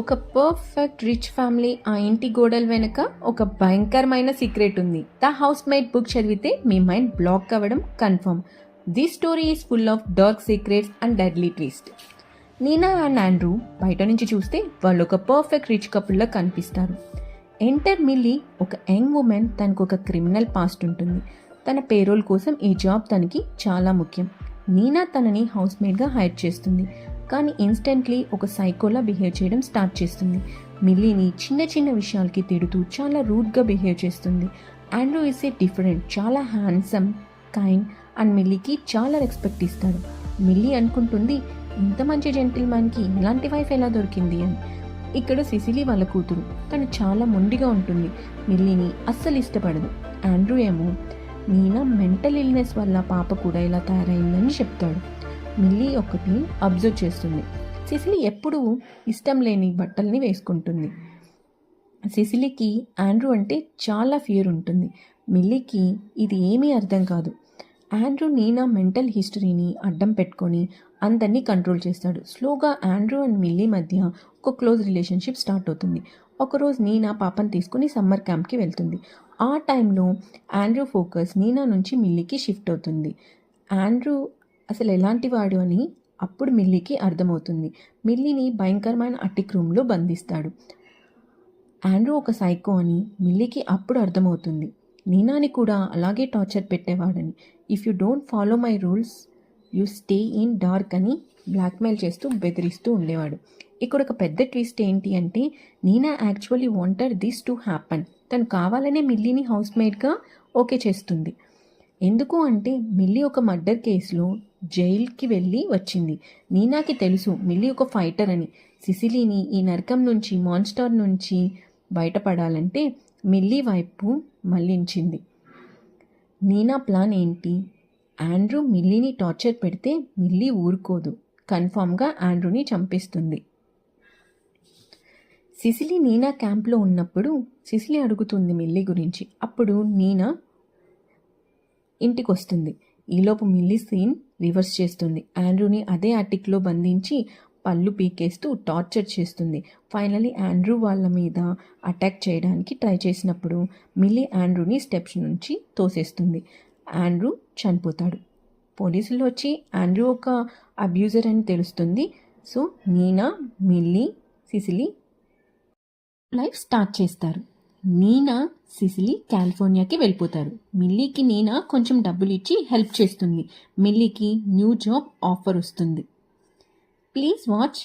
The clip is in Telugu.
ఒక పర్ఫెక్ట్ రిచ్ ఫ్యామిలీ ఆ ఇంటి గోడల వెనుక ఒక భయంకరమైన సీక్రెట్ ఉంది. ద హౌస్ మేడ్ బుక్ చదివితే మీ మైండ్ బ్లాక్ అవ్వడం confirm. This story is full of dark secrets and deadly twist. Neena and Andrew బయట నుంచి చూస్తే వాళ్ళు ఒక పర్ఫెక్ట్ రిచ్ కపుల్లా కనిపిస్తారు. ఎంటర్ మిల్లీ, ఒక యంగ్ ఉమెన్. తనకు ఒక క్రిమినల్ పాస్ట్ ఉంటుంది. తన పేరోల్ కోసం ఈ జాబ్ తనకి చాలా ముఖ్యం. నీనా తనని హౌస్ మేడ్గా హైర్ చేస్తుంది, కానీ ఇన్స్టెంట్లీ ఒక సైకోలా బిహేవ్ చేయడం స్టార్ట్ చేస్తుంది. మిల్లీని చిన్న చిన్న విషయాలకి తిడుతూ చాలా రూడ్గా బిహేవ్ చేస్తుంది. ఆండ్రూ ఇస్ ఏ డిఫరెంట్, చాలా హ్యాండ్సమ్, కైండ్ అండ్ మిల్లీకి చాలా రెస్పెక్ట్ ఇస్తాడు. మిల్లీ అనుకుంటుంది, ఇంత మంచి జెంటిల్మ్యాన్కి ఇలాంటి వైఫ్ ఎలా దొరికింది అని. ఇక్కడ సిసిలీ వాళ్ళ కూతురు. తను చాలా మొండిగా ఉంటుంది, మిల్లీని అస్సలు ఇష్టపడదు. ఆండ్రూ ఏమో నీనా మెంటల్ ఇల్నెస్ వల్ల పాప కూడా ఇలా తయారైందని చెప్తాడు. మిల్లీ ఒకటి అబ్జర్వ్ చేస్తుంది. సిసిలీ ఎప్పుడూ ఇష్టం లేని బట్టల్ని వేసుకుంటుంది. సిసిలీకి ఆండ్రూ అంటే చాలా ఫియర్ ఉంటుంది. మిల్లీకి ఇది ఏమీ అర్థం కాదు. ఆండ్రూ నీనా మెంటల్ హిస్టరీని అడ్డం పెట్టుకొని అందరినీ కంట్రోల్ చేస్తాడు. స్లోగా ఆండ్రూ అండ్ మిల్లీ మధ్య ఒక క్లోజ్ రిలేషన్షిప్ స్టార్ట్ అవుతుంది. ఒకరోజు నీనా పాపని తీసుకుని సమ్మర్ క్యాంప్కి వెళ్తుంది. ఆ టైంలో ఆండ్రూ ఫోకస్ నీనా నుంచి మిల్లీకి షిఫ్ట్ అవుతుంది. ఆండ్రూ అసలు ఎలాంటి వాడు అని అప్పుడు మిల్లీకి అర్థమవుతుంది. మిల్లీని భయంకరమైన అటిక్ రూమ్లో బంధిస్తాడు. ఆండ్రూ ఒక సైకో అని మిల్లీకి అప్పుడు అర్థమవుతుంది. నీనాని కూడా అలాగే టార్చర్ పెట్టేవాడని. If you don't follow my rules you stay in dark అని బ్లాక్మెయిల్ చేస్తూ బెదిరిస్తూ ఉండేవాడు. ఇక్కడ ఒక పెద్ద ట్విస్ట్ ఏంటి అంటే, Nina actually wanted this to happen. తను కావాలనే మిల్లీని హౌస్ మేడ్గా ఓకే చేస్తుంది. ఎందుకు అంటే మిల్లీ ఒక మర్డర్ కేసులో జైలుకి వెళ్ళి వచ్చింది. నీనాకి తెలుసు మిల్లీ ఒక ఫైటర్ అని. సిసిలీని ఈ నరకం నుంచి, మాన్స్టర్ నుంచి బయటపడాలంటే మిల్లీ వైపు మళ్లించింది. నీనా ప్లాన్ ఏంటి? ఆండ్రూ మిల్లీని టార్చర్ పెడితే మిల్లీ ఊరుకోదు. కన్ఫామ్గా ఆండ్రూని చంపేస్తుంది. సిసిలీ నీనా క్యాంప్లో ఉన్నప్పుడు సిసిలీ అడుగుతుంది మిల్లీ గురించి. అప్పుడు నీనా ఇంటికి వస్తుంది. ఈలోపు మిల్లీ సీన్ రివర్స్ చేస్తుంది. ఆండ్రూని అదే అటిక్లో బంధించి పళ్ళు పీకేస్తూ టార్చర్ చేస్తుంది. ఫైనలీ ఆండ్రూ వాళ్ళ మీద అటాక్ చేయడానికి ట్రై చేసినప్పుడు మిల్లీ ఆండ్రూని స్టెప్స్ నుంచి తోసేస్తుంది. ఆండ్రూ చనిపోతాడు. పోలీసులు వచ్చి ఆండ్రూ ఒక అబ్యూజర్ అని తెలుస్తుంది. So Neena, milli, Sicily life start చేస్తారు. నీనా, సిసిలీ కాలిఫోర్నియాకి వెళ్ళిపోతారు. మిల్లీకి నీనా కొంచెం డబ్బులు ఇచ్చి హెల్ప్ చేస్తుంది. మిల్లీకి న్యూ జాబ్ ఆఫర్ వస్తుంది. Please watch